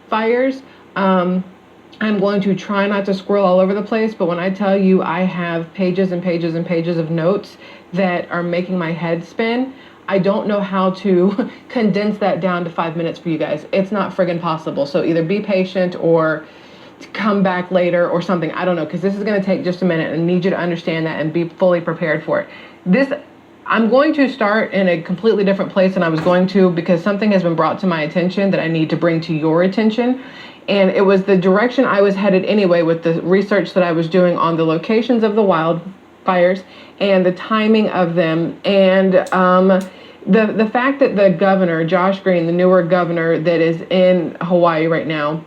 fires. I'm going to try not to scroll all over the place, but when I tell you I have pages and pages and pages of notes that are making my head spin, I don't know how to condense that down to 5 minutes for you guys. It's not friggin' possible. So either be patient or come back later or something. I don't know, because this is going to take just a minute, and I need you to understand that and be fully prepared for it. I'm going to start in a completely different place than I was going to, because something has been brought to my attention that I need to bring to your attention. And it was the direction I was headed anyway with the research that I was doing on the locations of the wildfires and the timing of them. And the fact that the governor, Josh Green, the newer governor that is in Hawaii right now,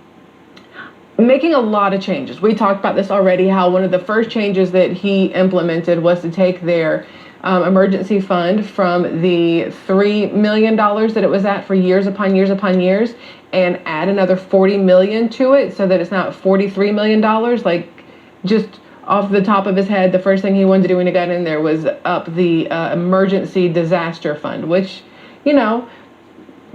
making a lot of changes. We talked about this already, how one of the first changes that he implemented was to take their emergency fund from the $3 million that it was at for years upon years upon years and add another $40 million to it, so that it's now $43 million. Like, just off the top of his head, the first thing he wanted to do when he got in there was up the emergency disaster fund, which, you know,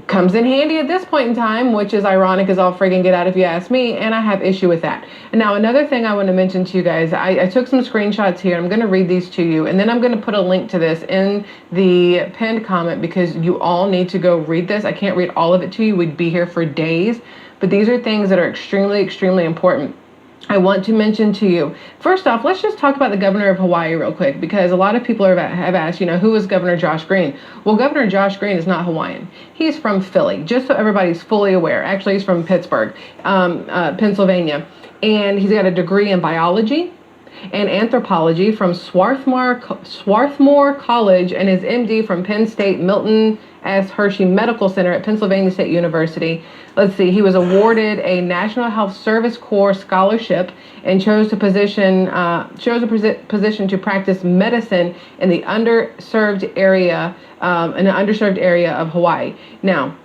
comes in handy at this point in time, which is ironic as all friggin' get out if you ask me, and I have issue with that. And now another thing I want to mention to you guys, I took some screenshots here. I'm going to read these to you, and then I'm going to put a link to this in the pinned comment, because you all need to go read this. I can't read all of it to you. We'd be here for days, but these are things that are extremely, extremely important. I want to mention to you, first off, let's just talk about the governor of Hawaii real quick, because a lot of people have asked, who is Governor Josh Green? Well, Governor Josh Green is not Hawaiian. He's from Philly, just so everybody's fully aware. Actually, he's from Pittsburgh, Pennsylvania, and he's got a degree in biology and anthropology from Swarthmore College, and his MD from Penn State Milton S. Hershey Medical Center at Pennsylvania State University. Let's see, he was awarded a National Health Service Corps scholarship and chose a position to practice medicine in the underserved area of Hawaii. Now,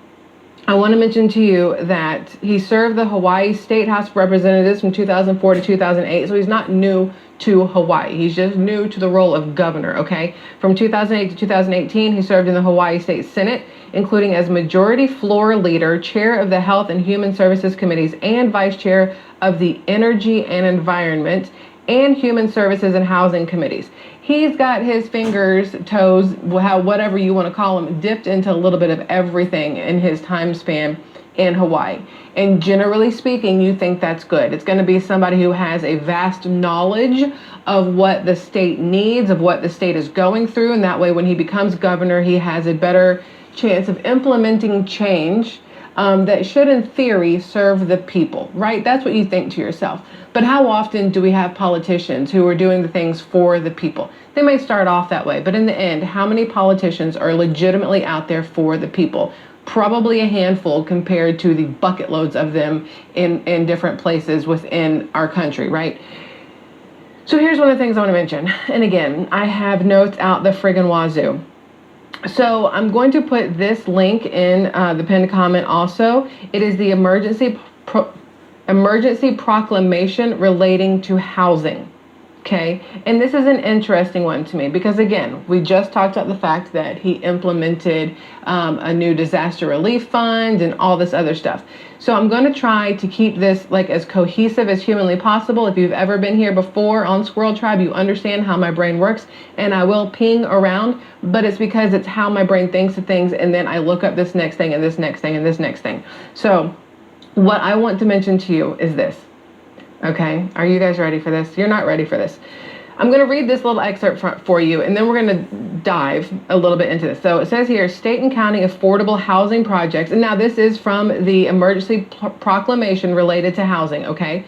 I want to mention to you that he served the Hawaii State House of Representatives from 2004 to 2008, so he's not new to Hawaii. He's just new to the role of governor, okay? From 2008 to 2018, he served in the Hawaii State Senate, including as Majority Floor Leader, Chair of the Health and Human Services Committees, and Vice Chair of the Energy and Environment and Human Services and Housing Committees. He's got his fingers, toes, whatever you want to call them, dipped into a little bit of everything in his time span in Hawaii. And generally speaking, you think that's good. It's going to be somebody who has a vast knowledge of what the state needs, of what the state is going through. And that way, when he becomes governor, he has a better chance of implementing change that should, in theory, serve the people, right? That's what you think to yourself. But how often do we have politicians who are doing the things for the people? They may start off that way, but in the end, how many politicians are legitimately out there for the people? Probably a handful compared to the bucket loads of them in different places within our country, right? So here's one of the things I want to mention. And again, I have notes out the friggin' wazoo. So I'm going to put this link in the pinned comment also. It is the emergency proclamation relating to housing. Okay, and this is an interesting one to me because, again, we just talked about the fact that he implemented a new disaster relief fund and all this other stuff. So I'm going to try to keep this like as cohesive as humanly possible. If you've ever been here before on Squirrel Tribe, you understand how my brain works, and I will ping around, but it's because it's how my brain thinks of things, and then I look up this next thing and this next thing and this next thing. So what I want to mention to you is this. Okay, are you guys ready for this? You're not ready for this. I'm going to read this little excerpt for you, and then we're going to dive a little bit into this. So it says here, state and county affordable housing projects. And now this is from the emergency proclamation related to housing, okay?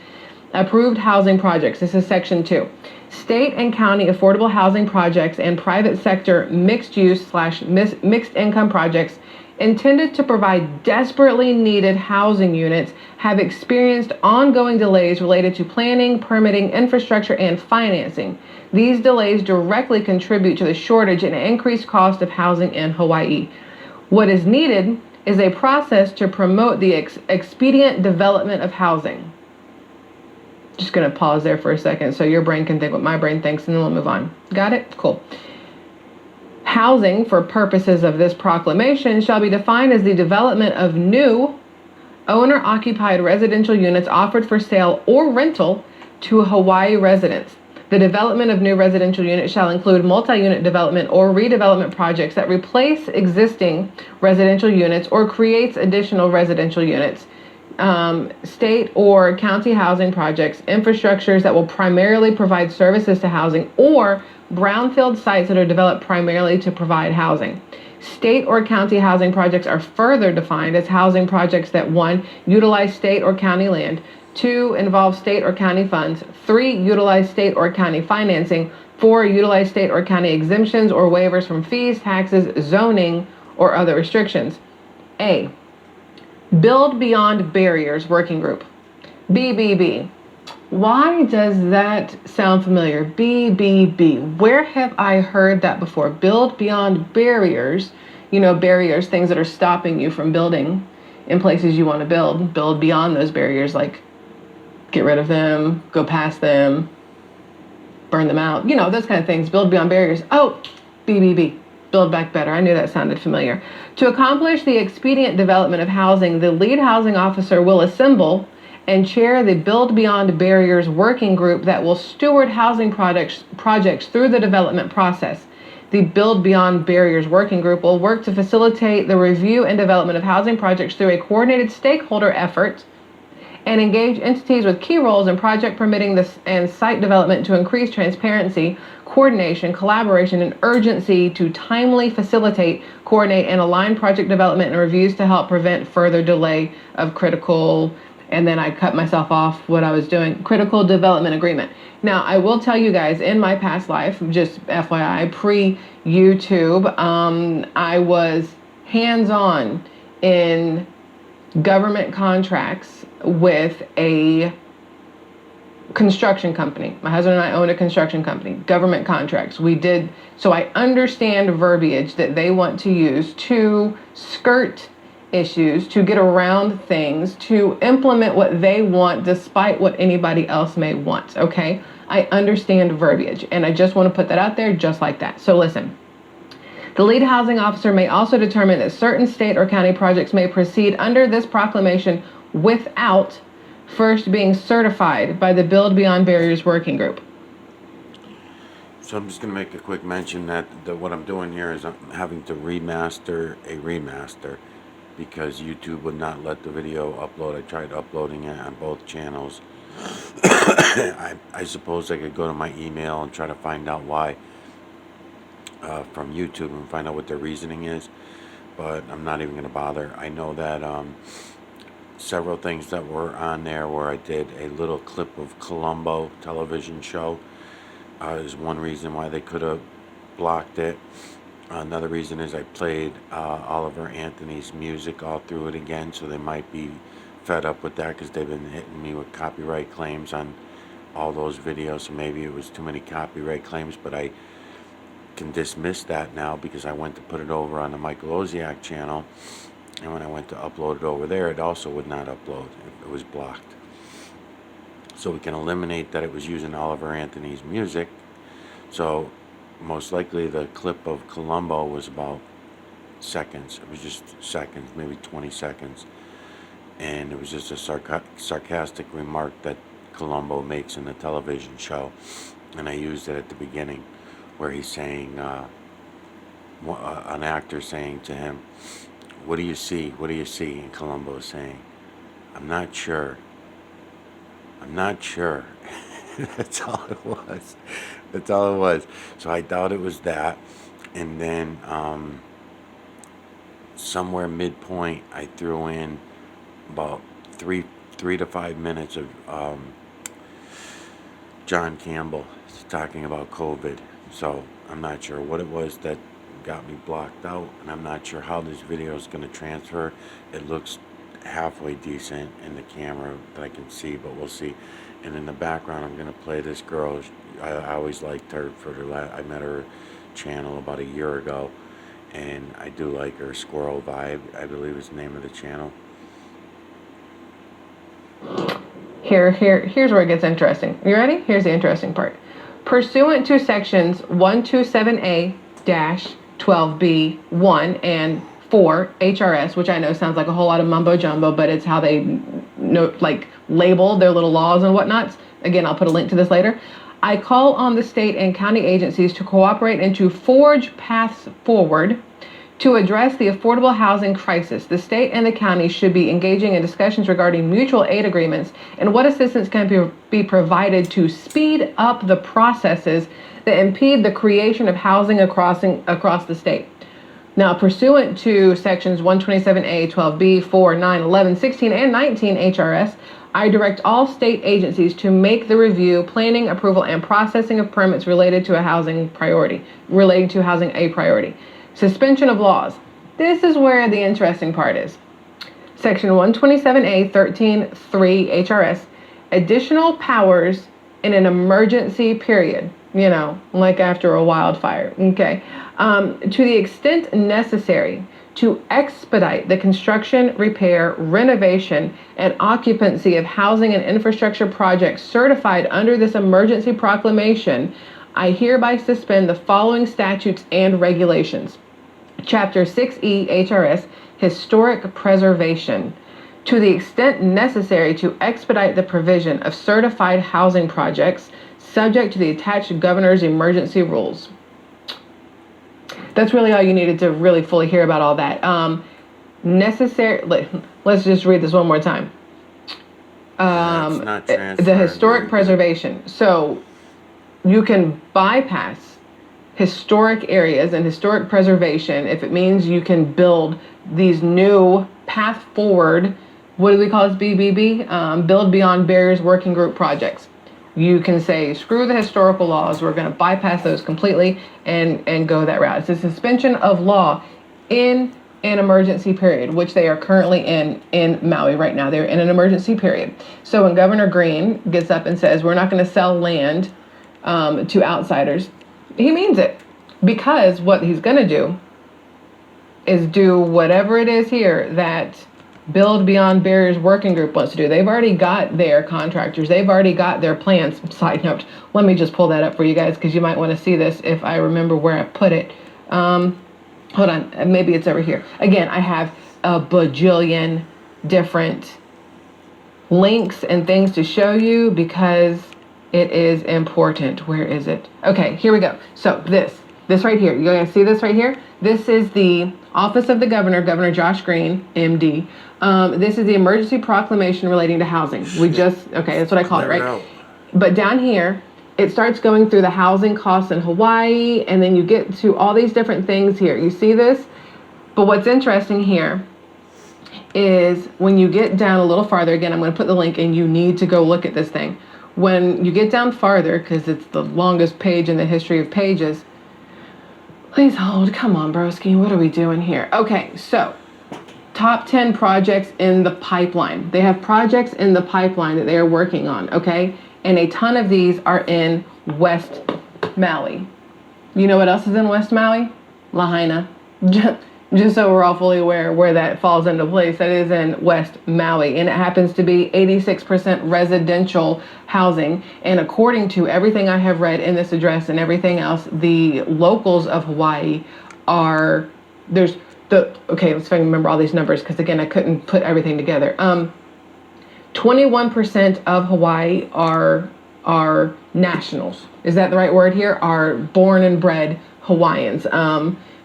Approved housing projects. This is section 2. State and county affordable housing projects and private sector mixed use / mixed income projects intended to provide desperately needed housing units have experienced ongoing delays related to planning, permitting, infrastructure, and financing. These delays directly contribute to the shortage and increased cost of housing in Hawaii. What is needed is a process to promote the expedient development of housing. Just going to pause there for a second so your brain can think what my brain thinks, and then we'll move on. Got it? Cool. Housing, for purposes of this proclamation, shall be defined as the development of new, owner-occupied residential units offered for sale or rental to Hawaii residents. The development of new residential units shall include multi-unit development or redevelopment projects that replace existing residential units or creates additional residential units, state or county housing projects, infrastructures that will primarily provide services to housing, or brownfield sites that are developed primarily to provide housing. State or county housing projects are further defined as housing projects that 1. Utilize state or county land, 2. Involve state or county funds, 3. Utilize state or county financing, 4. Utilize state or county exemptions or waivers from fees, taxes, zoning, or other restrictions. A. Build Beyond Barriers Working Group. BBB. Why does that sound familiar? BBB. Where have I heard that before? Build Beyond Barriers. Barriers, things that are stopping you from building in places you want to build. Build beyond those barriers, like get rid of them, go past them, burn them out. Those kind of things. Build beyond barriers. Oh, BBB. Build Back Better. I knew that sounded familiar. To accomplish the expedient development of housing, the lead housing officer will assemble and chair the Build Beyond Barriers working group that will steward housing projects through the development process. The Build Beyond Barriers working group will work to facilitate the review and development of housing projects through a coordinated stakeholder effort and engage entities with key roles in project permitting and site development to increase transparency, coordination, collaboration, and urgency to timely facilitate, coordinate, and align project development and reviews to help prevent further delay of critical, and then I cut myself off what I was doing, critical development agreement. Now, I will tell you guys, in my past life, just FYI, pre-YouTube, I was hands-on in government contracts with a construction company. My husband and I own a construction company, government contracts. So I understand verbiage that they want to use to skirt issues, to get around things, to implement what they want despite what anybody else may want, okay? I understand verbiage, and I just want to put that out there just like that. So listen. The lead housing officer may also determine that certain state or county projects may proceed under this proclamation without first being certified by the Build Beyond Barriers Working Group. So I'm just going to make a quick mention that what I'm doing here is I'm having to remaster a remaster because YouTube would not let the video upload. I tried uploading it on both channels. I suppose I could go to my email and try to find out why from YouTube and find out what their reasoning is, but I'm not even going to bother. I know that several things that were on there where I did a little clip of Columbo television show is one reason why they could have blocked it. Another reason is I played Oliver Anthony's music all through it again, so they might be fed up with that because they've been hitting me with copyright claims on all those videos, so maybe it was too many copyright claims, but I can dismiss that now because I went to put it over on the Michael Oziak channel, and when I went to upload it over there, it also would not upload. It was blocked. So we can eliminate that it was using Oliver Anthony's music. So most likely the clip of Columbo was about seconds. It was just seconds, maybe 20 seconds. And it was just a sarcastic remark that Columbo makes in the television show. And I used it at the beginning where he's saying, an actor saying to him, "What do you see? What do you see?" And Columbo is saying, "I'm not sure. I'm not sure." That's all it was. That's all it was. So I thought it was that. And then somewhere midpoint, I threw in about three to 5 minutes of John Campbell talking about COVID. So I'm not sure what it was that got me blocked out, and I'm not sure how this video is going to transfer. It looks halfway decent in the camera that I can see, but we'll see. And in the background, I'm going to play this girl. I always liked her I met her channel about a year ago, and I do like her. Squirrel Vibe, I believe is the name of the channel. Here's where it gets interesting. You ready? Here's the interesting part. Pursuant to sections 127A-12B1 and 4 HRS, which I know sounds like a whole lot of mumbo jumbo, but it's how they label their little laws and whatnots. Again, I'll put a link to this later. I call on the state and county agencies to cooperate and to forge paths forward to address the affordable housing crisis. The state and the county should be engaging in discussions regarding mutual aid agreements and what assistance can be provided to speed up the processes that impede the creation of housing across the state. Now, pursuant to sections 127A, 12B, 4, 9, 11, 16, and 19 HRS, I direct all state agencies to make the review, planning, approval, and processing of permits related to housing a priority. Suspension of laws. This is where the interesting part is. Section 127A, 13.3 HRS, additional powers in an emergency period, like after a wildfire, okay? To the extent necessary to expedite the construction, repair, renovation, and occupancy of housing and infrastructure projects certified under this emergency proclamation, I hereby suspend the following statutes and regulations. Chapter 6E HRS, Historic Preservation. To the extent necessary to expedite the provision of certified housing projects subject to the attached governor's emergency rules. That's really all you needed to really fully hear about all that. Let's just read this one more time. The historic preservation. So you can bypass historic areas and historic preservation if it means you can build these new path forward, what do we call this, BBB? Build Beyond Barriers Working Group projects. You can say, screw the historical laws, we're going to bypass those completely and go that route. It's a suspension of law in an emergency period, which they are currently in Maui right now. They're in an emergency period. So when Governor Green gets up and says, we're not going to sell land to outsiders, he means it. Because what he's going to do is do whatever it is here that Build Beyond Barriers Working Group wants to do. They've already got their contractors. They've already got their plans. Side note, let me just pull that up for you guys because you might want to see this if I remember where I put it. Hold on. Maybe it's over here. Again, I have a bajillion different links and things to show you because it is important. Where is it? Okay, here we go. So this right here. You guys see this right here? This is the Office of the Governor, Governor Josh Green, MD. This is the emergency proclamation relating to housing. Okay, that's what I call it, right? But down here, it starts going through the housing costs in Hawaii, and then you get to all these different things here. You see this? But what's interesting here is when you get down a little farther, again, I'm going to put the link and you need to go look at this thing. When you get down farther, because it's the longest page in the history of pages, please hold. Come on, broski. What are we doing here? Okay, so top 10 projects in the pipeline. They have projects in the pipeline that they are working on, okay? And a ton of these are in West Maui. You know what else is in West Maui? Lahaina. Just so we're all fully aware where that falls into place, that is in West Maui. And it happens to be 86% residential housing. And according to everything I have read in this address and everything else, the locals of Hawaii are, let's see if I can remember all these numbers, because again, I couldn't put everything together. 21% of Hawaii are nationals. Is that the right word here? Are born and bred Hawaiians.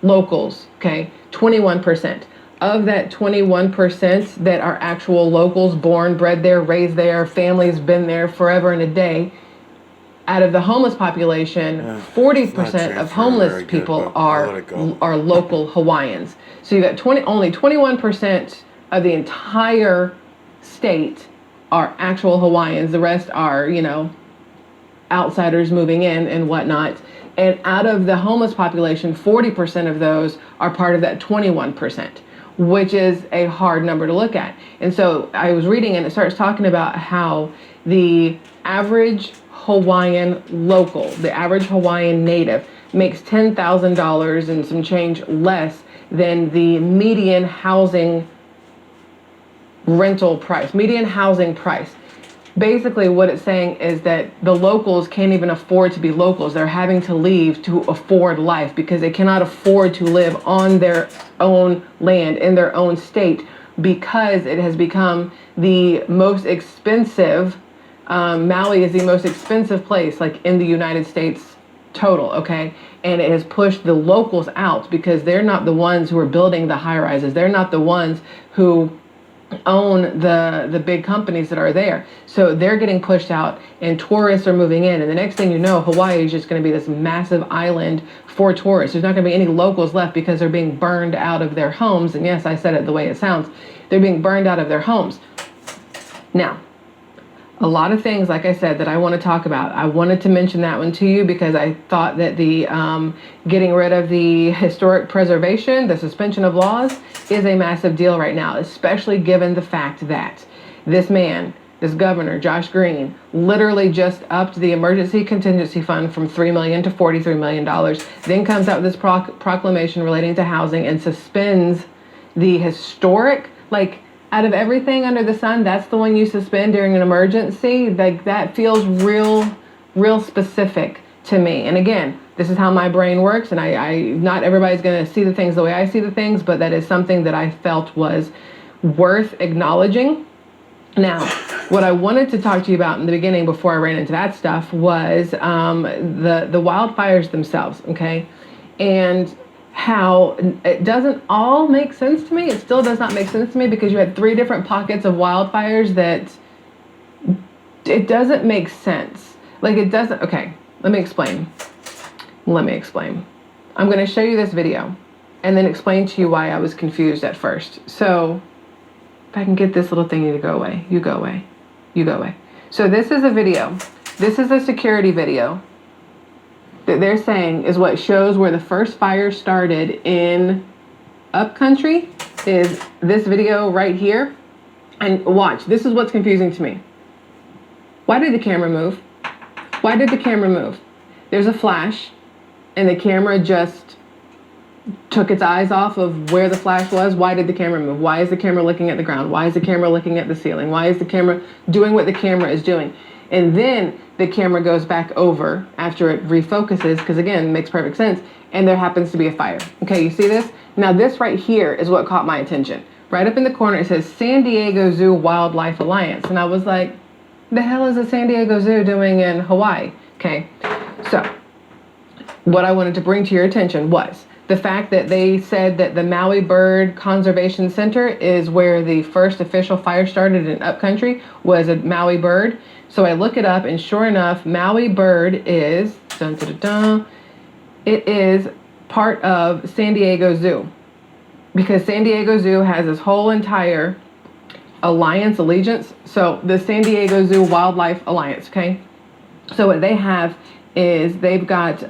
Locals, okay? 21%. Of that 21% that are actual locals, born, bred there, raised there, families been there forever and a day, out of the homeless population, 40% of homeless people are local Hawaiians. So you got only 21% of the entire state are actual Hawaiians. The rest are, outsiders moving in and whatnot. And out of the homeless population, 40% of those are part of that 21%, which is a hard number to look at. And so I was reading and it starts talking about how the average Hawaiian local, the average Hawaiian native, makes $10,000 and some change less than the median housing rental price, median housing price. basically what it's saying is that the locals can't even afford to be locals. They're having to leave to afford life because they cannot afford to live on their own land in their own state because it has become the most expensive. Maui is the most expensive place like in the United States total, okay? And it has pushed the locals out because they're not the ones who are building the high rises. They're not the ones who own the big companies that are there. So they're getting pushed out and tourists are moving in. And the next thing you know, Hawaii is just going to be this massive island for tourists. There's not going to be any locals left because they're being burned out of their homes. And yes, I said it the way it sounds. They're being burned out of their homes. Now, a lot of things, like I said, that I want to talk about. I wanted to mention that one to you because I thought that the getting rid of the historic preservation, the suspension of laws, is a massive deal right now, especially given the fact that this man, this governor, Josh Green, literally just upped the emergency contingency fund from $3 million to $43 million, then comes out with this proclamation relating to housing and suspends the historic, like, out of everything under the sun, that's the one you suspend during an emergency. Like, that feels real specific to me. And again, this is how my brain works, and I not everybody's going to see the things the way I see the things, but that is something that I felt was worth acknowledging. Now, what I wanted to talk to you about in the beginning before I ran into that stuff was the wildfires themselves, okay? And how it doesn't all make sense to me. It still does not make sense to me because you had 3 different pockets of wildfires that it doesn't make sense. Like, it doesn't. Okay, let me explain. I'm going to show you this video and then explain to you why I was confused at first. So if I can get this little thingy to go away, you go away. So this is a video. This is a security video that they're saying is what shows where the first fire started in upcountry is this video right here. And watch, this is what's confusing to me. Why did the camera move? There's a flash and the camera just took its eyes off of where the flash was. Why did the camera move? Why is the camera looking at the ground? Why is the camera looking at the ceiling? Why is the camera doing what the camera is doing? And then the camera goes back over after it refocuses, because again, it makes perfect sense, and there happens to be a fire. Okay, you see this? Now this right here is what caught my attention. Right up in the corner, it says San Diego Zoo Wildlife Alliance. And I was like, the hell is the San Diego Zoo doing in Hawaii? Okay, so what I wanted to bring to your attention was the fact that they said that the Maui Bird Conservation Center is where the first official fire started in upcountry, was a Maui bird. So I look it up, and sure enough, Maui Bird is, it is part of San Diego Zoo. Because San Diego Zoo has this whole entire allegiance. So the San Diego Zoo Wildlife Alliance, okay? So what they have is they've got,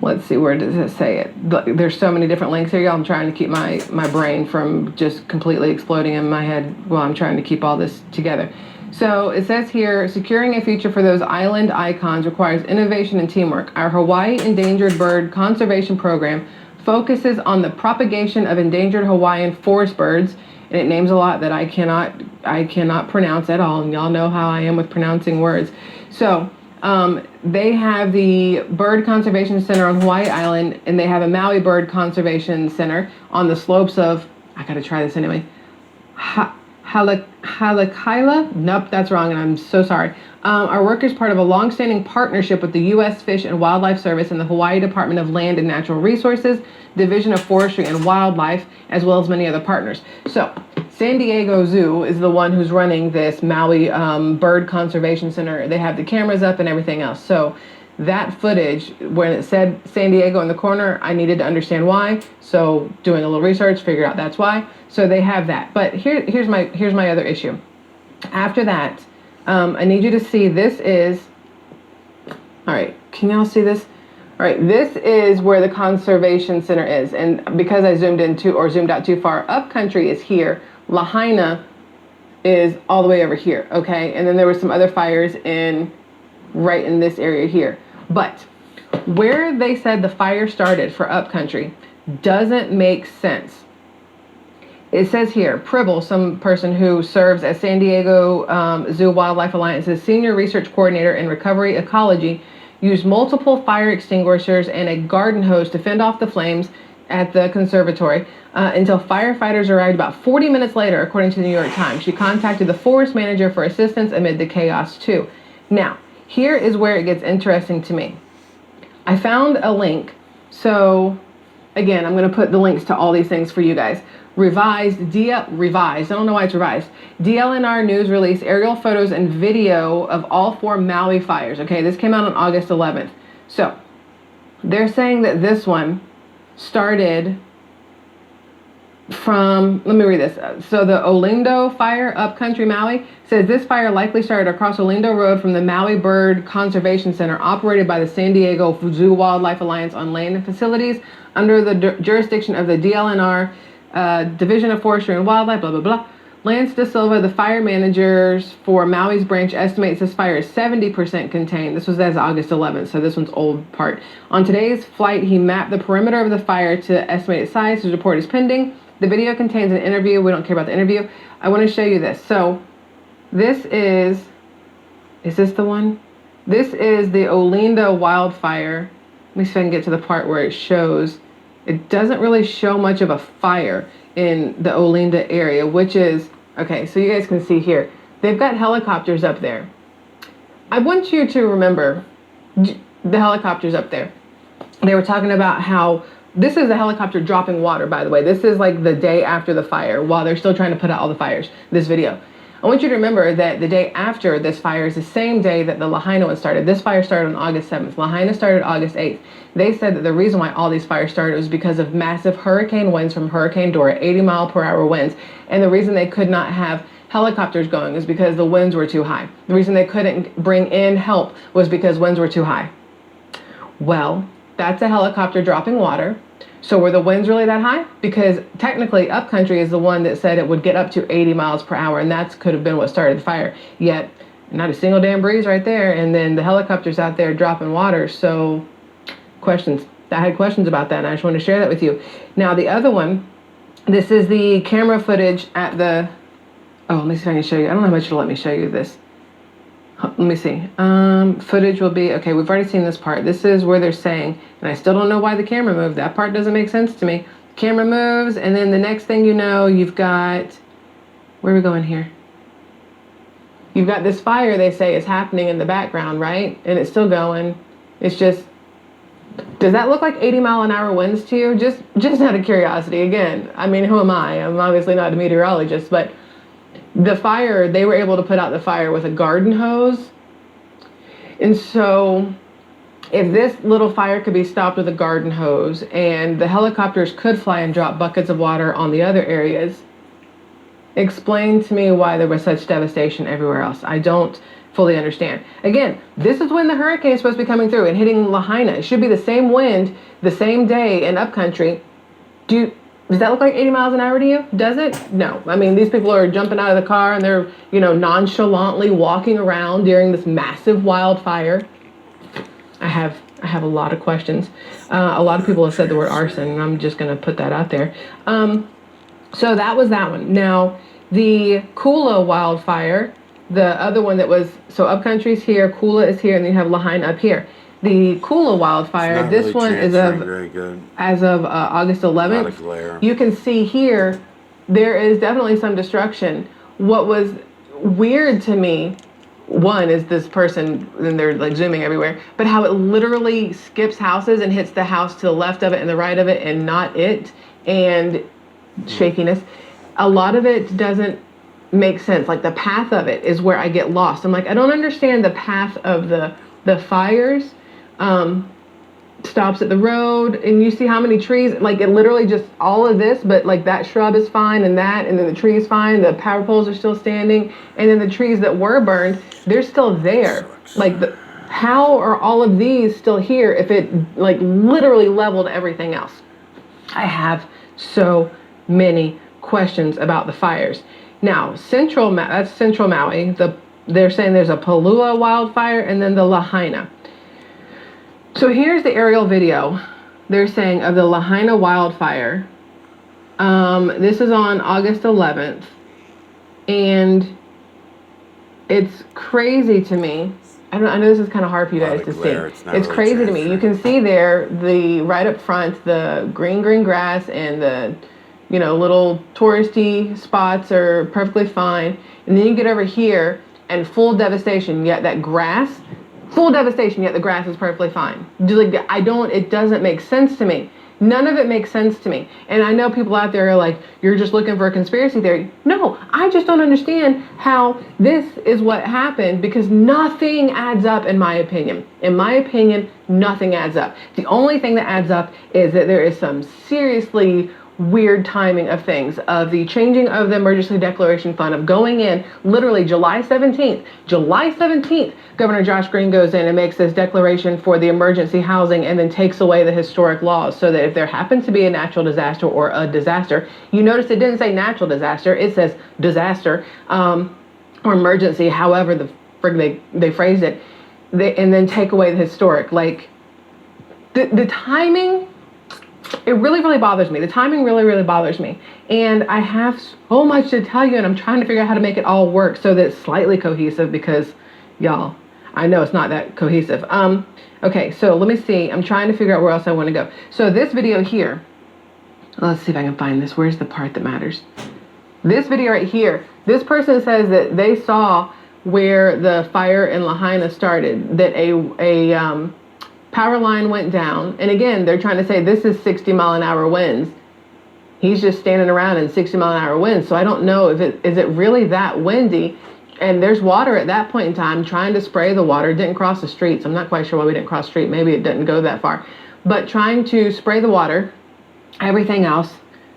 let's see, where does it say it? There's so many different links here, y'all. I'm trying to keep my brain from just completely exploding in my head while I'm trying to keep all this together. So it says here, securing a future for those island icons requires innovation and teamwork. Our Hawaii Endangered Bird Conservation Program focuses on the propagation of endangered Hawaiian forest birds, and it names a lot that I cannot pronounce at all, and y'all know how I am with pronouncing words. So they have the Bird Conservation Center on Hawaii Island, and they have a Maui Bird Conservation Center on the slopes of, I gotta try this anyway, Halakaila? Nope, that's wrong, and I'm so sorry. Our work is part of a long-standing partnership with the U.S. Fish and Wildlife Service and the Hawaii Department of Land and Natural Resources, Division of Forestry and Wildlife, as well as many other partners. So, San Diego Zoo is the one who's running this Maui Bird Conservation Center. They have the cameras up and everything else. So, that footage, when it said San Diego in the corner, I needed to understand why. So, doing a little research, figured out that's why. So they have that. But here's my other issue. After that, I need you to see, this is, all right, can y'all see this? All right, this is where the conservation center is. And because I zoomed out too far, upcountry is here. Lahaina is all the way over here, okay? And then there were some other fires right in this area here. But where they said the fire started for upcountry doesn't make sense. it says here, Pribble, some person who serves as San Diego Zoo Wildlife Alliance's senior research coordinator in recovery ecology, used multiple fire extinguishers and a garden hose to fend off the flames at the conservatory until firefighters arrived about 40 minutes later, according to the New York Times. She contacted the forest manager for assistance amid the chaos, too. Now, here is where it gets interesting to me. I found a link. So, again, I'm going to put the links to all these things for you guys. Revised, I don't know why it's revised. DLNR news release aerial photos and video of all 4 Maui fires. Okay, this came out on August 11th. So, they're saying that this one started from, let me read this. So the Olindo fire, upcountry Maui, says this fire likely started across Olindo Road from the Maui Bird Conservation Center, operated by the San Diego Zoo Wildlife Alliance on land and facilities under the jurisdiction of the DLNR Division of Forestry and Wildlife, blah, blah, blah. Lance De Silva, the fire managers for Maui's branch, estimates this fire is 70% contained. This was as of August 11th, so this one's old part. On today's flight, he mapped the perimeter of the fire to estimate its size. His report is pending. The video contains an interview. We don't care about the interview. I want to show you this. So this is this the one? This is the Olinda wildfire. Let me see if I can get to the part where it shows. It doesn't really show much of a fire in the Olinda area, which is, okay, so you guys can see here. They've got helicopters up there. I want you to remember the helicopters up there. They were talking about how this is a helicopter dropping water, by the way. This is like the day after the fire, while they're still trying to put out all the fires, this video. I want you to remember that the day after this fire is the same day that the Lahaina one started. This fire started on August 7th. Lahaina started August 8th. They said that the reason why all these fires started was because of massive hurricane winds from Hurricane Dora, 80-mile-per-hour winds. And the reason they could not have helicopters going is because the winds were too high. The reason they couldn't bring in help was because winds were too high. Well, that's a helicopter dropping water. So were the winds really that high? Because technically upcountry is the one that said it would get up to 80 miles per hour, and that could have been what started the fire. Yet, not a single damn breeze right there, and then the helicopters out there dropping water. So, questions. I had questions about that, and I just wanted to share that with you. Now, the other one, this is the camera footage at the, oh, let me see if I can show you. I don't know how much it'll let me show you this. Let me see. Footage will be, okay, we've already seen this part. This is where they're saying, and I still don't know why the camera moved. That part doesn't make sense to me. Camera moves, and then the next thing you know, you've got, where are we going here? You've got this fire they say is happening in the background, right? And it's still going. It's just, does that look like 80-mile-an-hour winds to you? Just out of curiosity. Again, I mean, who am I? I'm obviously not a meteorologist, but the fire, they were able to put out the fire with a garden hose. And so if this little fire could be stopped with a garden hose and the helicopters could fly and drop buckets of water on the other areas, explain to me why there was such devastation everywhere else. I don't fully understand. Again, this is when the hurricane is supposed to be coming through and hitting Lahaina. It should be the same wind, the same day in upcountry. Does that look like 80 miles an hour to you? Does it? No. I mean, these people are jumping out of the car and they're, nonchalantly walking around during this massive wildfire. I have a lot of questions. A lot of people have said the word arson, and I'm just going to put that out there. So that was that one. Now, the Kula wildfire, the other one that was, so upcountry's here, Kula is here, and then you have Lahaina up here. The Kula wildfire, this one is as of August 11th. You can see here, there is definitely some destruction. What was weird to me, one is this person, and they're like zooming everywhere, but how it literally skips houses and hits the house to the left of it and the right of it and not it, and shakiness. A lot of it doesn't make sense. Like the path of it is where I get lost. I'm like, I don't understand the path of the fires. Stops at the road, and you see how many trees, like it literally just all of this, but like that shrub is fine and then the tree is fine, the power poles are still standing, and then the trees that were burned, they're still there. Like how are all of these still here if it like literally leveled everything else? I have so many questions about the fires. Now, that's Central Maui. They're saying there's a Palua wildfire and then the Lahaina. So here's the aerial video, they're saying, of the Lahaina wildfire. This is on August 11th, and it's crazy to me. I know this is kind of hard for you guys to see. It's It's crazy to me. You can see there the right up front the green grass and the little touristy spots are perfectly fine, and then you get over here and full devastation. Yet that grass, full devastation. Yet the grass is perfectly fine. It doesn't make sense to me. None of it makes sense to me. And I know people out there are like, you're just looking for a conspiracy theory. No, I just don't understand how this is what happened, because nothing adds up in my opinion. In my opinion, nothing adds up. The only thing that adds up is that there is some seriously weird timing of things, of the changing of the emergency declaration fund, of going in literally July 17th, Governor Josh Green goes in and makes this declaration for the emergency housing and then takes away the historic laws, so that if there happens to be a natural disaster or a disaster, you notice it didn't say natural disaster, it says disaster, or emergency, however the frig they phrased it, and then take away the historic. Like, the timing, it really, really bothers me. The timing really, really bothers me. And I have so much to tell you, and I'm trying to figure out how to make it all work so that it's slightly cohesive, because, y'all, I know it's not that cohesive. Okay, so let me see. I'm trying to figure out where else I want to go. So this video here, let's see if I can find this. Where's the part that matters? This video right here, this person says that they saw where the fire in Lahaina started, that a power line went down. And again, they're trying to say this is 60-mile-an-hour winds. He's just standing around in 60-mile-an-hour winds. So I don't know if is it really that windy. And there's water at that point in time trying to spray the water. It didn't cross the streets. I'm not quite sure why we didn't cross the street. Maybe it didn't go that far. But trying to spray the water, everything else.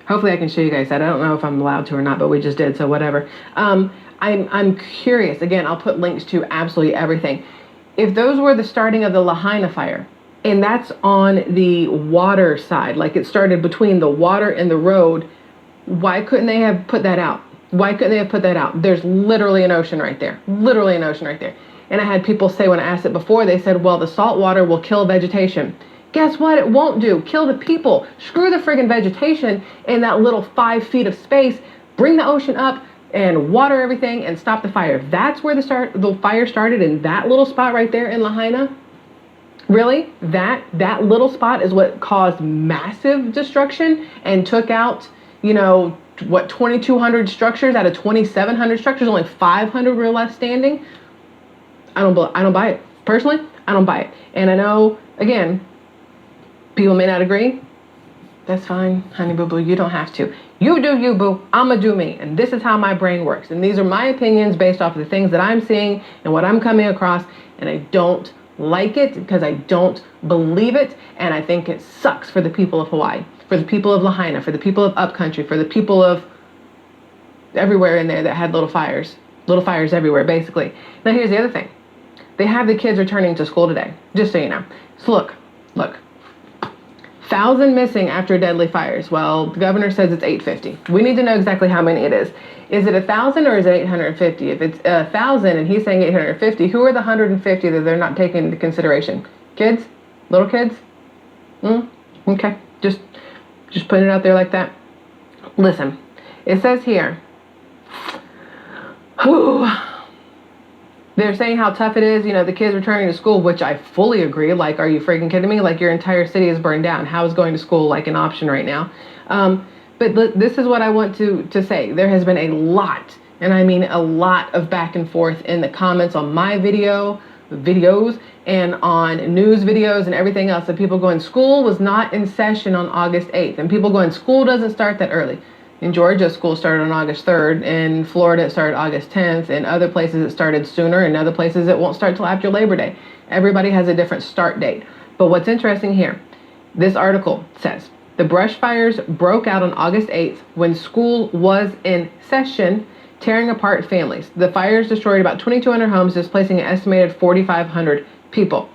Hopefully I can show you guys that. I don't know if I'm allowed to or not, but we just did, so whatever. I'm curious. Again, I'll put links to absolutely everything. If those were the starting of the Lahaina fire, and that's on the water side, like it started between the water and the road, why couldn't they have put that out? Why couldn't they have put that out? There's literally an ocean right there. Literally an ocean right there. And I had people say, when I asked it before, they said, well, the salt water will kill vegetation. Guess what? It won't do. Kill the people. Screw the friggin' vegetation in that little 5 feet of space. Bring the ocean up and water everything and stop the fire. If that's where the fire started, in that little spot right there in Lahaina. Really? That little spot is what caused massive destruction and took out, 2,200 structures out of 2,700 structures, only 500 were left standing. I don't buy it. Personally, I don't buy it. And I know, again, people may not agree. That's fine, honey boo boo. You don't have to. You do you, boo. I'ma do me. And this is how my brain works. And these are my opinions based off of the things that I'm seeing and what I'm coming across. And I don't like it because I don't believe it. And I think it sucks for the people of Hawaii, for the people of Lahaina, for the people of Upcountry, for the people of everywhere in there that had little fires everywhere, basically. Now, here's the other thing. They have the kids returning to school today, just so you know. So look. 1,000 missing after deadly fires. Well, the governor says it's 850. We need to know exactly how many it is. Is it 1,000 or is it 850? If it's 1,000 and he's saying 850, who are the 150 that they're not taking into consideration? Kids? Little kids? Okay. Just putting it out there like that. Listen, it says here, they're saying how tough it is, the kids returning to school, which I fully agree. Like, are you freaking kidding me? Like, your entire city is burned down. How is going to school like an option right now? But this is what I want to say. There has been a lot, and I mean a lot, of back and forth in the comments on my videos and on news videos and everything else, of people going, school was not in session on August 8th, and people going, school doesn't start that early. In Georgia, school started on August 3rd. In Florida, it started August 10th. In other places, it started sooner. In other places, it won't start till after Labor Day. Everybody has a different start date. But what's interesting here, this article says, the brush fires broke out on August 8th when school was in session, tearing apart families. The fires destroyed about 2,200 homes, displacing an estimated 4,500 people.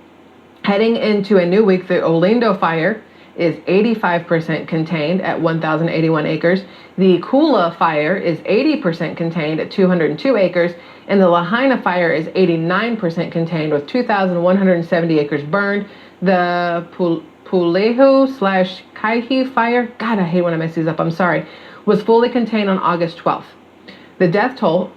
Heading into a new week, the Olindo fire is 85% contained at 1,081 acres. The Kula fire is 80% contained at 202 acres. And the Lahaina fire is 89% contained with 2,170 acres burned. The Pulehu/Kaihi fire, God, I hate when I mess these up, I'm sorry, was fully contained on August 12th. The death toll,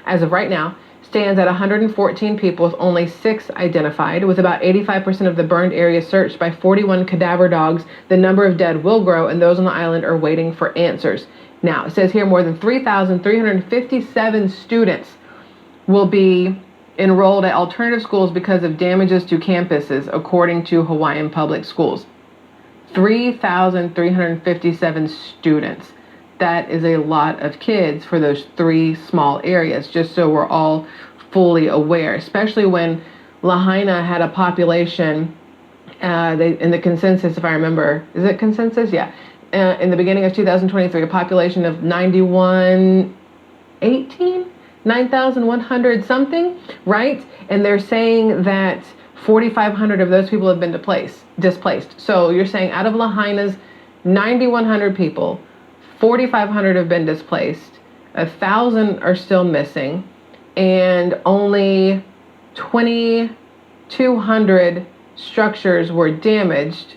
as of right now, stands at 114 people with only 6 identified. With about 85% of the burned area searched by 41 cadaver dogs, the number of dead will grow, and those on the island are waiting for answers. Now, it says here more than 3,357 students will be enrolled at alternative schools because of damages to campuses, according to Hawaiian Public Schools. 3,357 students. That is a lot of kids for those 3 small areas, just so we're all fully aware, especially when Lahaina had a population, in the consensus, if I remember, is it consensus? Yeah. In the beginning of 2023, a population of 9,100 something, right? And they're saying that 4,500 of those people have been displaced. So you're saying out of Lahaina's 9,100 people, 4,500 have been displaced, 1,000 are still missing, and only 2,200 structures were damaged.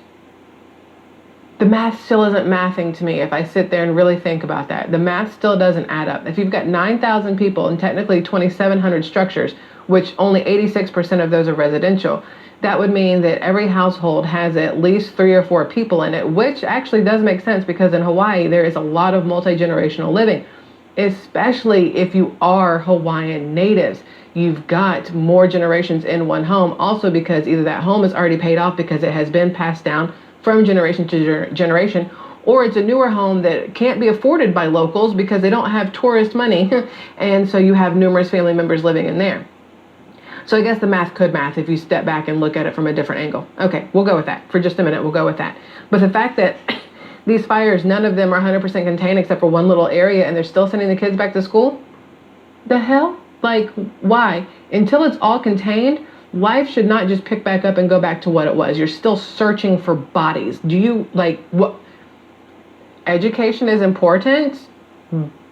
The math still isn't mathing to me if I sit there and really think about that. The math still doesn't add up. If you've got 9,000 people and technically 2,700 structures, which only 86% of those are residential, that would mean that every household has at least 3 or 4 people in it, which actually does make sense because in Hawaii, there is a lot of multi-generational living, especially if you are Hawaiian natives. You've got more generations in one home, also because either that home is already paid off because it has been passed down from generation to generation, or it's a newer home that can't be afforded by locals because they don't have tourist money, and so you have numerous family members living in there. So I guess the math could math if you step back and look at it from a different angle. Okay, we'll go with that. For just a minute, we'll go with that. But the fact that these fires, none of them are 100% contained except for one little area, and they're still sending the kids back to school? The hell? Like, why? Until it's all contained, life should not just pick back up and go back to what it was. You're still searching for bodies. Do you, like, what? Education is important,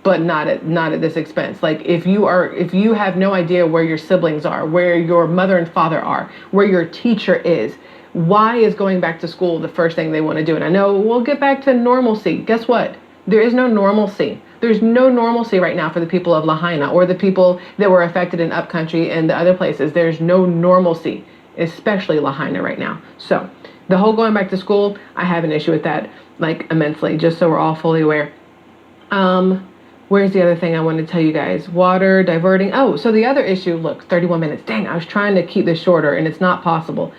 but not at this expense. Like, if you have no idea where your siblings are, where your mother and father are, where your teacher is, why is going back to school the first thing they want to do? And I know we'll get back to normalcy. Guess what? There is no normalcy. There's no normalcy right now for the people of Lahaina or the people that were affected in Upcountry and the other places. There's no normalcy, especially Lahaina right now. So the whole going back to school, I have an issue with that, like, immensely, just so we're all fully aware. Where's the other thing I wanted to tell you guys? Water diverting. Oh, so the other issue, look, 31 minutes. Dang, I was trying to keep this shorter and it's not possible.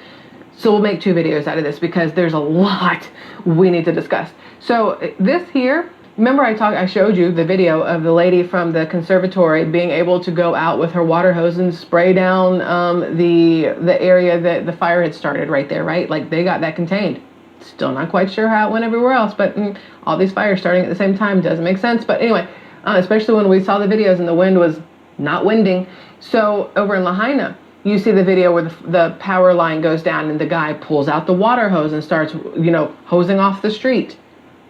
So we'll make 2 videos out of this because there's a lot we need to discuss. So this here, remember I showed you the video of the lady from the conservatory being able to go out with her water hose and spray down the area that the fire had started right there, right? Like, they got that contained. Still not quite sure how it went everywhere else, but all these fires starting at the same time doesn't make sense. But anyway, especially when we saw the videos and the wind was not winding. So over in Lahaina, you see the video where the power line goes down and the guy pulls out the water hose and starts, hosing off the street.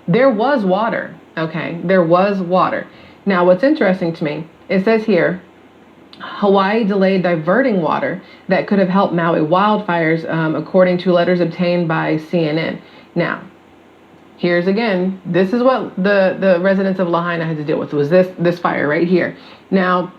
There was water, okay? There was water. Now, what's interesting to me, it says here, Hawaii delayed diverting water that could have helped Maui wildfires, according to letters obtained by CNN. Now, here's again, this is what the residents of Lahaina had to deal with, was this fire right here. Now,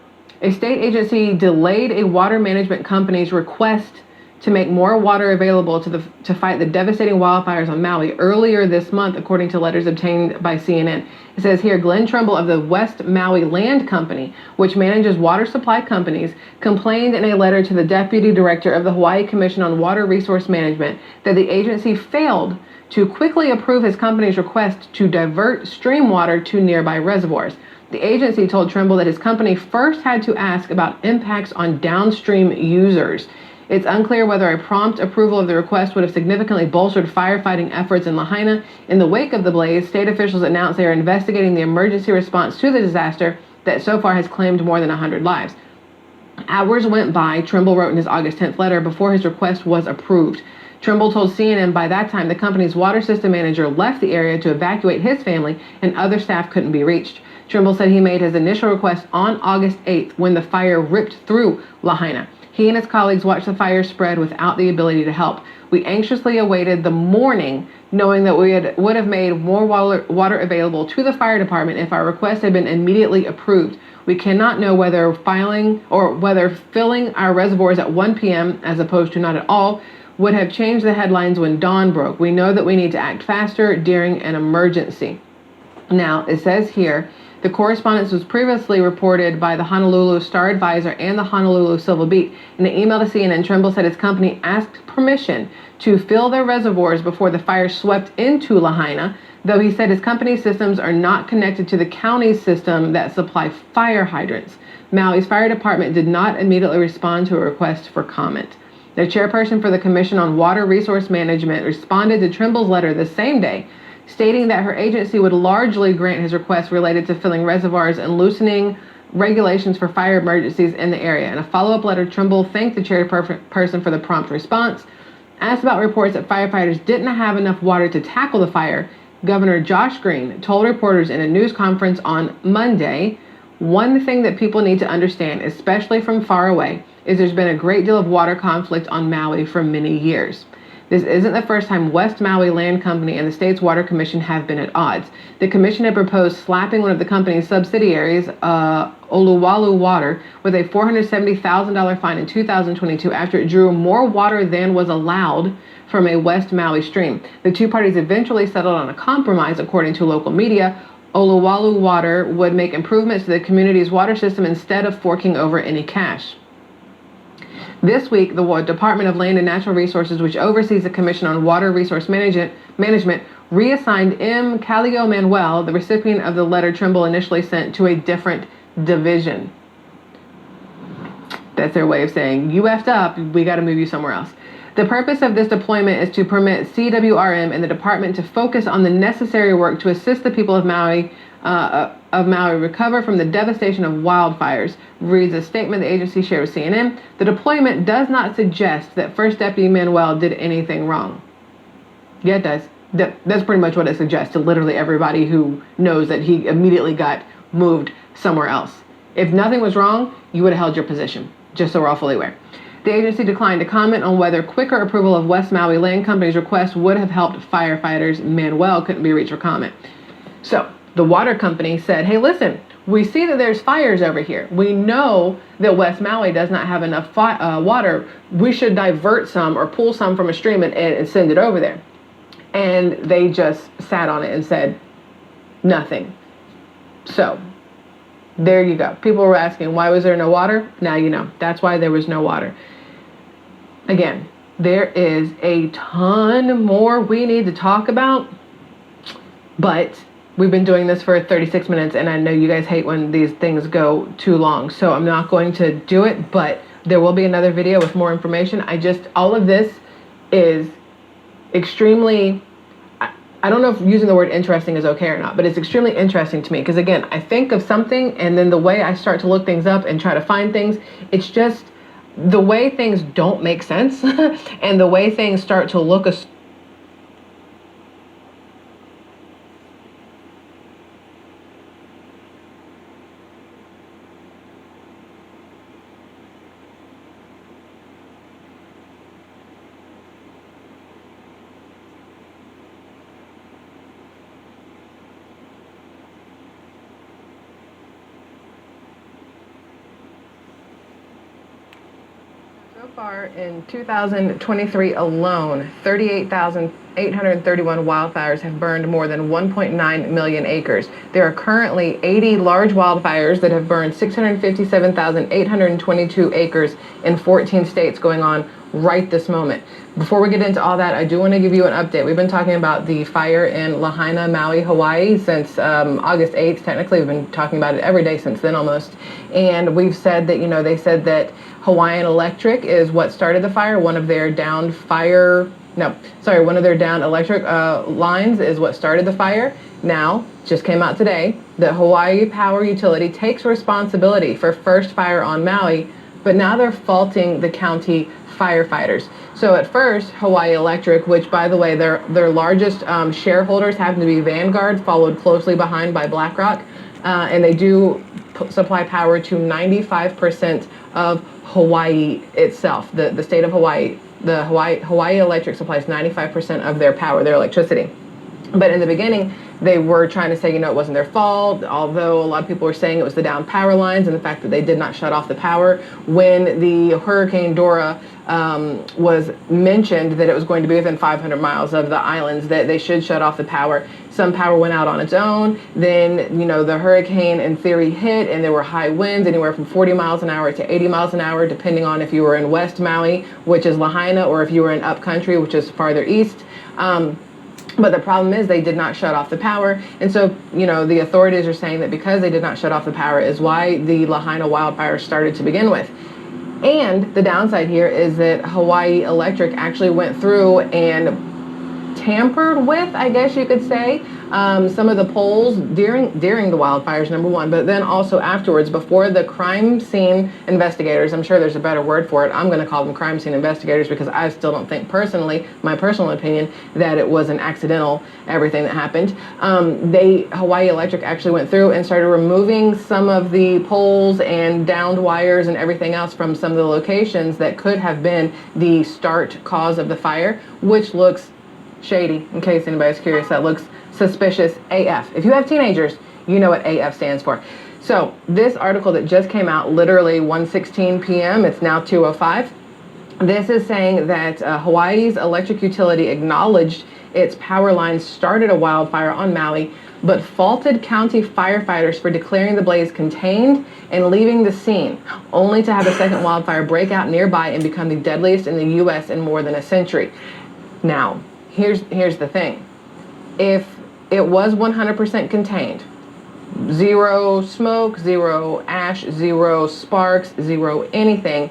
a state agency delayed a water management company's request to make more water available to fight the devastating wildfires on Maui earlier this month, according to letters obtained by CNN. It says here, Glenn Trumbull of the West Maui Land Company, which manages water supply companies, complained in a letter to the Deputy Director of the Hawaii Commission on Water Resource Management that the agency failed to quickly approve his company's request to divert stream water to nearby reservoirs. The agency told Trimble that his company first had to ask about impacts on downstream users. It's unclear whether a prompt approval of the request would have significantly bolstered firefighting efforts in Lahaina. In the wake of the blaze, state officials announced they are investigating the emergency response to the disaster that so far has claimed more than 100 lives. Hours went by, Trimble wrote in his August 10th letter, before his request was approved. Trimble told CNN by that time the company's water system manager left the area to evacuate his family and other staff couldn't be reached. Trimble said he made his initial request on August 8th when the fire ripped through Lahaina. He and his colleagues watched the fire spread without the ability to help. We anxiously awaited the morning, knowing that would have made more water available to the fire department if our request had been immediately approved. We cannot know whether filling our reservoirs at 1 p.m. as opposed to not at all would have changed the headlines when dawn broke. We know that we need to act faster during an emergency. Now, it says here, the correspondence was previously reported by the Honolulu Star Advisor and the Honolulu Civil Beat. In an email to CNN, Trimble said his company asked permission to fill their reservoirs before the fire swept into Lahaina, though he said his company's systems are not connected to the county's system that supply fire hydrants. Maui's fire department did not immediately respond to a request for comment. The chairperson for the Commission on Water Resource Management responded to Trimble's letter the same day, stating that her agency would largely grant his request related to filling reservoirs and loosening regulations for fire emergencies in the area. In a follow-up letter, Trimble thanked the chairperson for the prompt response. Asked about reports that firefighters didn't have enough water to tackle the fire, Governor Josh Green told reporters in a news conference on Monday, "One thing that people need to understand, especially from far away, is there's been a great deal of water conflict on Maui for many years. This isn't the first time West Maui Land Company and the state's water commission have been at odds. The commission had proposed slapping one of the company's subsidiaries, Oluwalu Water, with a $470,000 fine in 2022 after it drew more water than was allowed from a West Maui stream. The two parties eventually settled on a compromise, according to local media. Oluwalu Water would make improvements to the community's water system instead of forking over any cash." This week, the Department of Land and Natural Resources, which oversees the Commission on Water Resource Management, reassigned M. Calio Manuel, the recipient of the letter Trimble initially sent, to a different division. That's their way of saying, you effed up, we got to move you somewhere else. The purpose of this deployment is to permit CWRM and the department to focus on the necessary work to assist the people of Maui recover from the devastation of wildfires, reads a statement the agency shared with CNN. The deployment does not suggest that First Deputy Manuel did anything wrong. Yeah, it does. That's pretty much what it suggests to literally everybody who knows that he immediately got moved somewhere else. If nothing was wrong, you would have held your position, just so we're all fully aware. The agency declined to comment on whether quicker approval of West Maui Land Company's request would have helped firefighters. Manuel couldn't be reached for comment. So, the water company said, hey, listen, we see that there's fires over here. We know that West Maui does not have enough water. We should divert some or pull some from a stream and send it over there. And they just sat on it and said nothing. So there you go. People were asking, why was there no water? Now you know. That's why there was no water. Again, there is a ton more we need to talk about, but we've been doing this for 36 minutes, and I know you guys hate when these things go too long, so I'm not going to do it, but there will be another video with more information. All of this is extremely, I don't know if using the word interesting is okay or not, but it's extremely interesting to me, because again, I think of something, and then the way I start to look things up and try to find things, it's just the way things don't make sense, and the way things start to look So far in 2023 alone, 38,831 wildfires have burned more than 1.9 million acres. There are currently 80 large wildfires that have burned 657,822 acres in 14 states going on right this moment. Before we get into all that, I do want to give you an update. We've been talking about the fire in Lahaina, Maui, Hawaii since August 8th. Technically, we've been talking about it every day since then almost. And we've said that, they said that Hawaiian Electric is what started the fire. One of their down electric lines is what started the fire. Now, just came out today, the Hawaii Power Utility takes responsibility for first fire on Maui, but now they're faulting the county firefighters. So at first, Hawaii Electric, which by the way, their largest shareholders happen to be Vanguard, followed closely behind by BlackRock, and they do supply power to 95% of Hawaii itself. The state of Hawaii, Hawaii Electric supplies 95% of their power, their electricity. But in the beginning, they were trying to say, it wasn't their fault, although a lot of people were saying it was the down power lines and the fact that they did not shut off the power. When the Hurricane Dora was mentioned that it was going to be within 500 miles of the islands, that they should shut off the power. Some power went out on its own. Then, the hurricane in theory hit, and there were high winds, anywhere from 40 miles an hour to 80 miles an hour, depending on if you were in West Maui, which is Lahaina, or if you were in upcountry, which is farther east. But the problem is they did not shut off the power. And so, the authorities are saying that because they did not shut off the power is why the Lahaina wildfire started to begin with. And the downside here is that Hawaii Electric actually went through and tampered with, I guess you could say, some of the poles during the wildfires, number one, but then also afterwards, before the crime scene investigators, I'm sure there's a better word for it, I'm going to call them crime scene investigators, because I still don't think personally, my personal opinion, that it was an accidental, everything that happened. Hawaii Electric actually went through and started removing some of the poles and downed wires and everything else from some of the locations that could have been the start cause of the fire, which looks shady, in case anybody's curious. That looks suspicious AF. If you have teenagers, you know what AF stands for. So this article that just came out, literally 1:16 p.m., it's now 2:05. This is saying that Hawaii's electric utility acknowledged its power lines started a wildfire on Maui, but faulted county firefighters for declaring the blaze contained and leaving the scene, only to have a second wildfire break out nearby and become the deadliest in the U.S. in more than a century. Now, here's the thing. If it was 100% contained, zero smoke, zero ash, zero sparks, zero anything,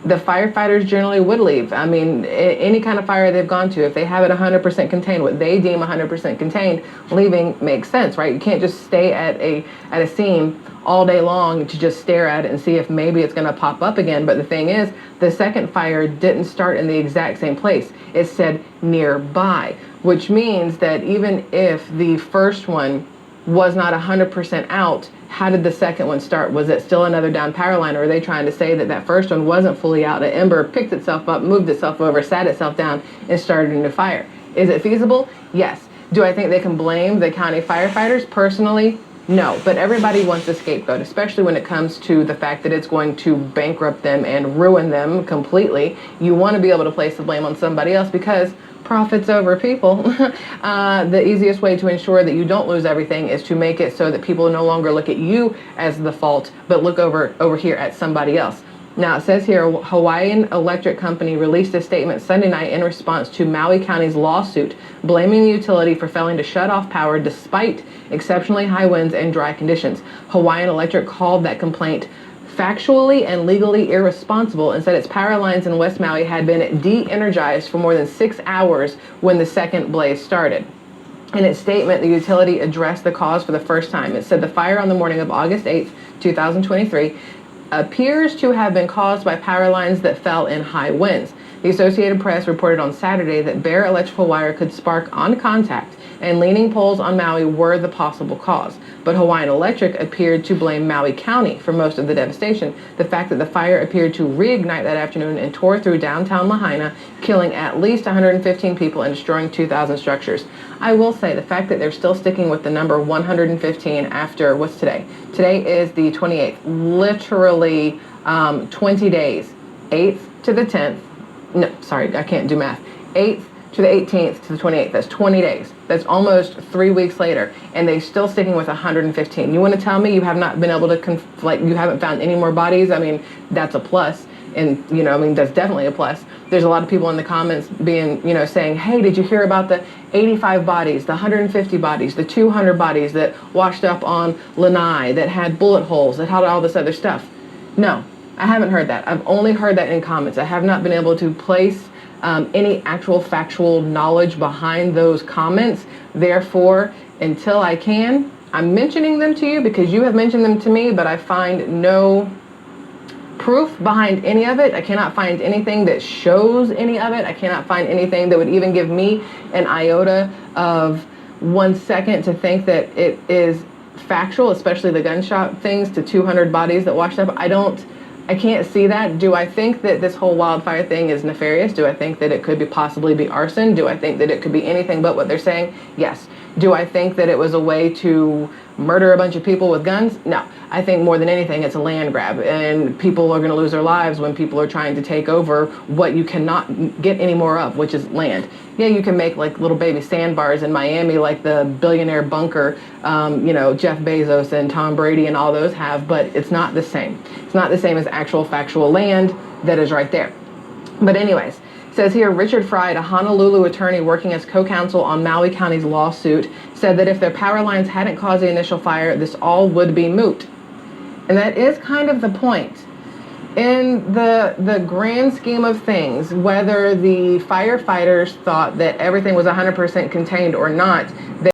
the firefighters generally would leave. I mean, any kind of fire they've gone to, if they have it 100% contained, what they deem 100% contained, leaving makes sense, right? You can't just stay at a scene all day long to just stare at it and see if maybe it's going to pop up again. But the thing is, the second fire didn't start in the exact same place. It said nearby, which means that even if the first one was not 100% out, how did the second one start? Was it still another down power line, or are they trying to say that that first one wasn't fully out? An ember picked itself up, moved itself over, sat itself down, and started a new fire. Is it feasible? Yes. Do I think they can blame the county firefighters? Personally, no. But everybody wants a scapegoat, especially when it comes to the fact that it's going to bankrupt them and ruin them completely. You want to be able to place the blame on somebody else, because profits over people. The easiest way to ensure that you don't lose everything is to make it so that people no longer look at you as the fault, but look over here at somebody else. Now, it says here, Hawaiian Electric Company released a statement Sunday night in response to Maui County's lawsuit, blaming the utility for failing to shut off power despite exceptionally high winds and dry conditions. Hawaiian Electric called that complaint factually and legally irresponsible and said its power lines in West Maui had been de-energized for more than 6 hours when the second blaze started. In its statement, the utility addressed the cause for the first time. It said the fire on the morning of August 8th, 2023, appears to have been caused by power lines that fell in high winds. The Associated Press reported on Saturday that bare electrical wire could spark on contact, and leaning poles on Maui were the possible cause. But Hawaiian Electric appeared to blame Maui County for most of the devastation. The fact that the fire appeared to reignite that afternoon and tore through downtown Lahaina, killing at least 115 people and destroying 2,000 structures. I will say the fact that they're still sticking with the number 115 after, what's today? Today is the 28th, literally 20 days, 8th to the 10th. No, sorry, I can't do math. 8th to the 18th to the 28th. That's 20 days. That's almost 3 weeks later, and they're still sticking with 115. You want to tell me you have not been able to, you haven't found any more bodies? I mean, that's a plus. And, that's definitely a plus. There's a lot of people in the comments being, saying, hey, did you hear about the 85 bodies, the 150 bodies, the 200 bodies that washed up on Lanai, that had bullet holes, that had all this other stuff? No, I haven't heard that. I've only heard that in comments. I have not been able to place any actual factual knowledge behind those comments. Therefore, until I can, I'm mentioning them to you because you have mentioned them to me, but I find no proof behind any of it. I cannot find anything that shows any of it. I cannot find anything that would even give me an iota of 1 second to think that it is factual, especially the gunshot things, to 200 bodies that washed up. I can't see that. Do I think that this whole wildfire thing is nefarious? Do I think that it could be possibly be arson? Do I think that it could be anything but what they're saying? Yes. Do I think that it was a way to murder a bunch of people with guns? No. I think more than anything, it's a land grab, and people are going to lose their lives when people are trying to take over what you cannot get any more of, which is land. Yeah, you can make like little baby sandbars in Miami, like the billionaire bunker, Jeff Bezos and Tom Brady and all those have, but it's not the same. It's not the same as actual factual land that is right there. But anyways, it says here, Richard Fried, a Honolulu attorney working as co-counsel on Maui County's lawsuit, said that if their power lines hadn't caused the initial fire, this all would be moot. And that is kind of the point. In the grand scheme of things, whether the firefighters thought that everything was 100% contained or not,